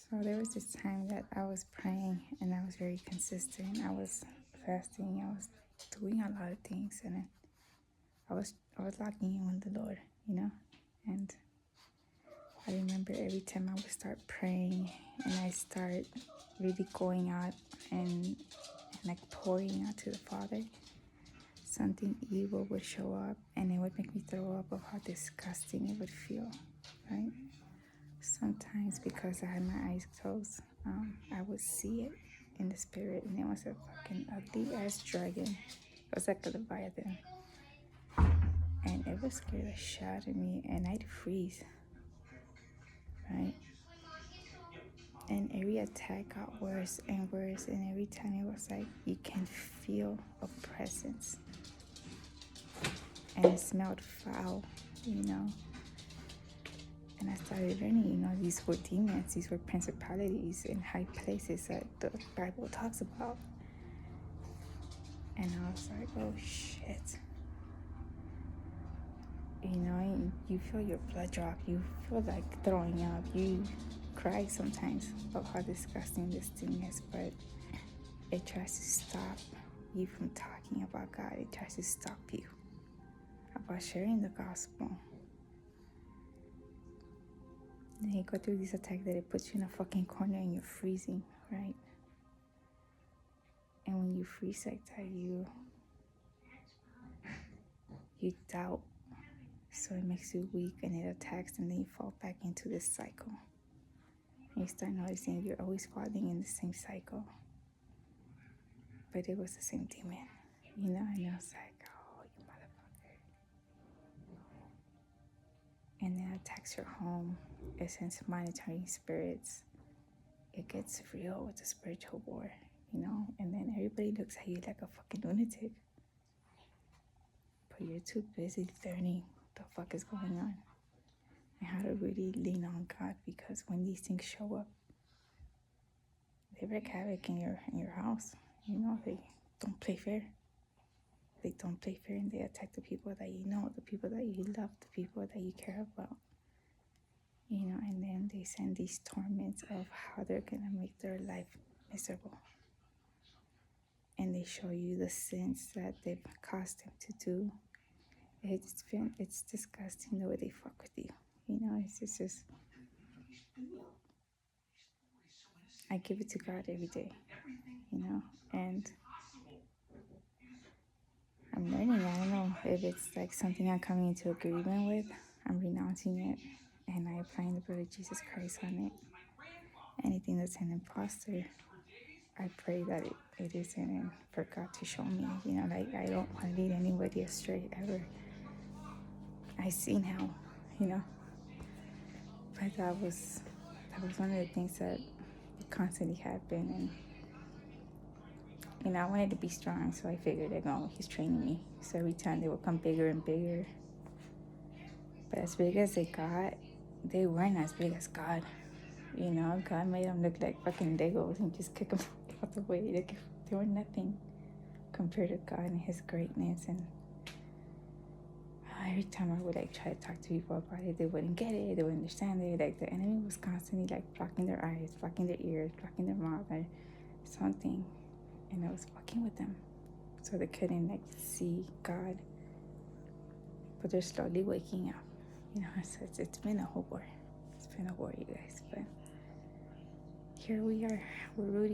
So there was this time that I was praying and I was very consistent. I was fasting. I was doing a lot of things, and I was locking in with the Lord, And I remember every time I would start praying and I start really going out and like pouring out to the Father, something evil would show up and it would make me throw up of how disgusting it would feel, right? Sometimes because I had my eyes closed, I would see it in the spirit, and it was a fucking ugly ass dragon. It was like a Leviathan, and it would scare the shit out of me, and I'd freeze, right? And every attack got worse and worse, and every time it was like you can feel a presence, and it smelled foul, And I started learning, these were demons, these were principalities in high places that the Bible talks about. And I was like, oh shit. And you feel your blood drop, you feel like throwing up, you cry sometimes about how disgusting this thing is, but it tries to stop you from talking about God. It tries to stop you about sharing the gospel. And you go through this attack that it puts you in a fucking corner and you're freezing, right? And when you freeze like that, you doubt. So it makes you weak and it attacks, and then you fall back into this cycle. And you start noticing you're always falling in the same cycle. But it was the same demon, and I was like, oh, you motherfucker. And then it attacks your home. It sends monitoring spirits. It gets real with the spiritual war, and then everybody looks at you like a fucking lunatic. But you're too busy learning what the fuck is going on and how to really lean on God, because when these things show up, they wreak havoc in your house. They don't play fair. They don't play fair, and they attack the people that you know, the people that you love, the people that you care about. And then they send these torments of how they're gonna make their life miserable. And they show you the sins that they've caused them to do. It's disgusting the way they fuck with you. It's just I give it to God every day, and I'm learning. I don't know if it's like something I'm coming into agreement with. I'm renouncing it, and I apply the blood of Jesus Christ on it. Anything that's an imposter, I pray that it isn't, and for God to show me, like I don't want to lead anybody astray ever. I see now, but that was one of the things that constantly happened, and I wanted to be strong, so I figured he's training me. So every time they would come bigger and bigger, but as big as they got, they weren't as big as God. God made them look like fucking Legos and just kick them out the way. Like they were nothing compared to God and His greatness. And every time I would try to talk to people about it, they wouldn't get it. They wouldn't understand it. Like the enemy was constantly blocking their eyes, blocking their ears, blocking their mouth, or something, and I was fucking with them, so they couldn't see God. But they're slowly waking up. So it's been a whole war. It's been a war, you guys. But here we are. We're rooting.